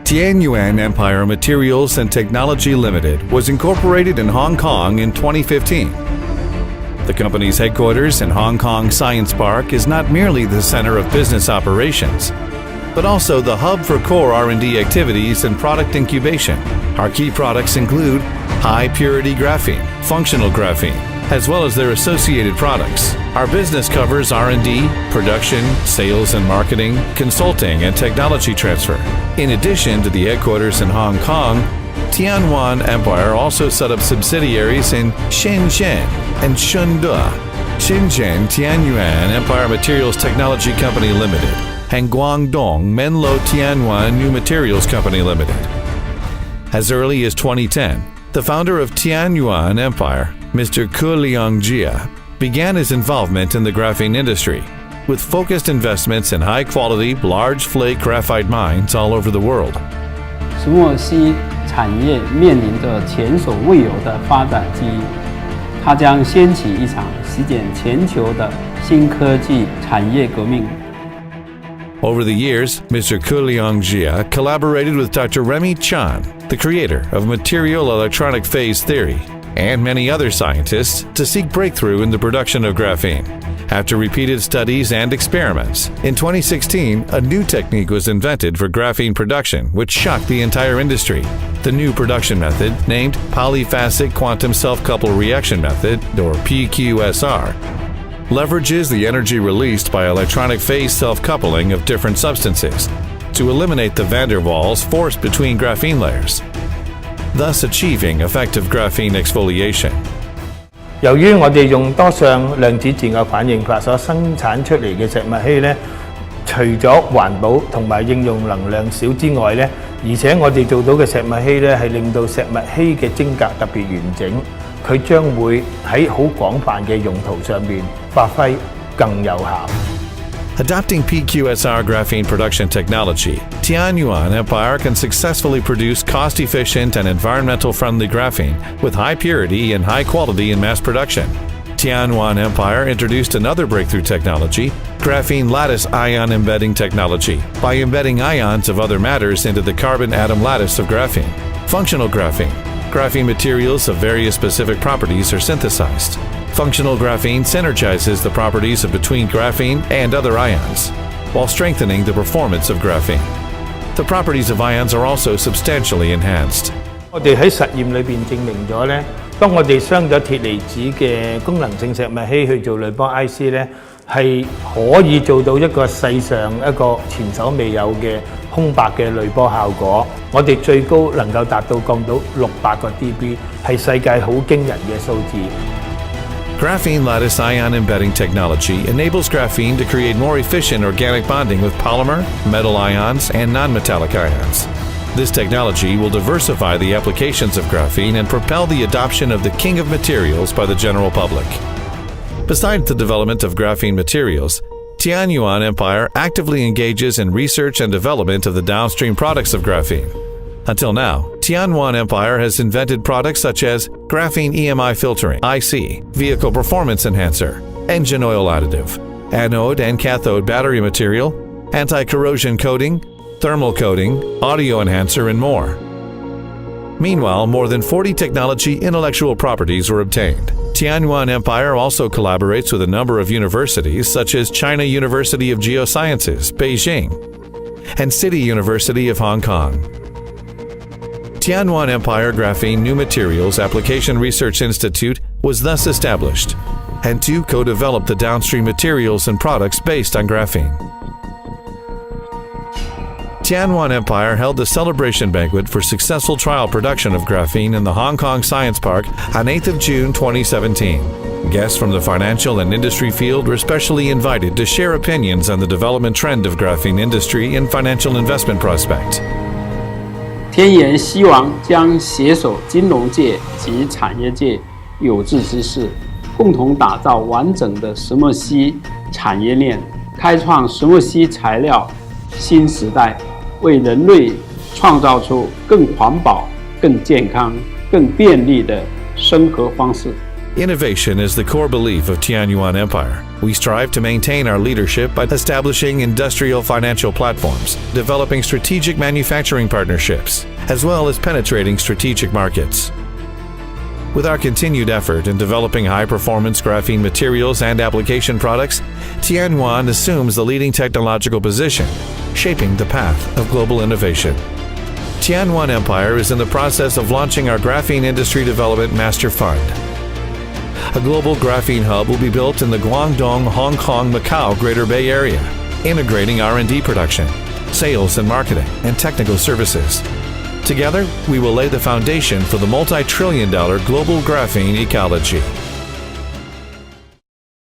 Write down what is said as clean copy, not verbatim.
Tianyuan Empire Materials and Technology Limited was incorporated in Hong Kong in 2015. The company's headquarters in Hong Kong Science Park is not merely the center of business operations, but also the hub for core R&D activities and product incubation. Our key products include high-purity graphene, functional graphene, as well as their associated products. Our business covers R&D, production, sales and marketing, consulting, and technology transfer. In addition to the headquarters in Hong Kong, Tianyuan Empire also set up subsidiaries in Shenzhen and Shenzhen. Shenzhen Tianyuan Empire Materials Technology Company Limited and Guangdong Menlo Tianyuan New Materials Company Limited. As early as 2010, the founder of Tianyuan Empire, Mr. Ke Liangjia, began his involvement in the graphene industry, with focused investments in high-quality, large-flake graphite mines all over the world. 石墨烯产业面临着前所未有的发展机遇，它将掀起一场席卷全球的新科技产业革命。 Over the years, Mr. Ke Liangjia collaborated with Dr. Remy Chan, the creator of material electronic phase theory, and many other scientists to seek breakthrough in the production of graphene. After repeated studies and experiments, in 2016, a new technique was invented for graphene production which shocked the entire industry. The new production method, named Polyphasic Quantum Self-Couple Reaction Method, or PQSR, leverages the energy released by electronic phase self-coupling of different substances to eliminate the van der Waals force between graphene layers, thus achieving effective graphene exfoliation. 由於我哋用多相量子自我反應法所生產出嚟嘅石墨烯咧，除咗環保同埋應用能量少之外咧，而且我哋做到嘅石墨烯咧係令到石墨烯嘅晶格特別完整，佢將會喺好廣泛嘅用途上面發揮更有效。 Adopting PQSR graphene production technology, Tianyuan Empire can successfully produce cost-efficient and environmental-friendly graphene with high purity and high quality in mass production. Tianyuan Empire introduced another breakthrough technology, graphene lattice ion embedding technology, by embedding ions of other matters into the carbon atom lattice of graphene. Functional graphene. Graphene materials of various specific properties are synthesized. Functional graphene synergizes the properties of between graphene and other ions, while strengthening the performance of graphene. The properties of ions are also substantially enhanced. 我哋喺實驗裏邊證明咗咧，當我哋鑲咗鐵離子嘅功能性石墨烯去做濾波 IC 咧，係可以做到一個世上一個前所未有嘅空白嘅濾波效果。我哋最高能夠達到降到600個 dB， 係世界好驚人嘅數字。 Graphene lattice ion embedding technology enables graphene to create more efficient organic bonding with polymer, metal ions, and non-metallic ions. This technology will diversify the applications of graphene and propel the adoption of the king of materials by the general public. Besides the development of graphene materials, Tianyuan Empire actively engages in research and development of the downstream products of graphene. Until now, Tianyuan Empire has invented products such as graphene EMI filtering, IC, vehicle performance enhancer, engine oil additive, anode and cathode battery material, anti-corrosion coating, thermal coating, audio enhancer, and more. Meanwhile, more than 40 technology intellectual properties were obtained. Tianyuan Empire also collaborates with a number of universities such as China University of Geosciences, Beijing, and City University of Hong Kong. Tianyuan Empire Graphene New Materials Application Research Institute was thus established, and to co-develop the downstream materials and products based on graphene. Tianyuan Empire held a celebration banquet for successful trial production of graphene in the Hong Kong Science Park on 8th of June 2017. Guests from the financial and industry field were specially invited to share opinions on the development trend of graphene industry and financial investment prospect. 天研希望将携手金融界及产业界有志之士，共同打造完整的石墨烯产业链，开创石墨烯材料新时代，为人类创造出更环保、更健康、更便利的生活方式。Innovation is the core belief of Tianyuan Empire. We strive to maintain our leadership by establishing industrial financial platforms, developing strategic manufacturing partnerships, as well as penetrating strategic markets. With our continued effort in developing high-performance graphene materials and application products, Tianyuan assumes the leading technological position, shaping the path of global innovation. Tianyuan Empire is in the process of launching our Graphene Industry Development Master Fund. A global graphene hub will be built in the Guangdong, Hong Kong, Macau Greater Bay Area, integrating R&D production, sales and marketing, and technical services. Together, we will lay the foundation for the multi-trillion-dollar global graphene ecology.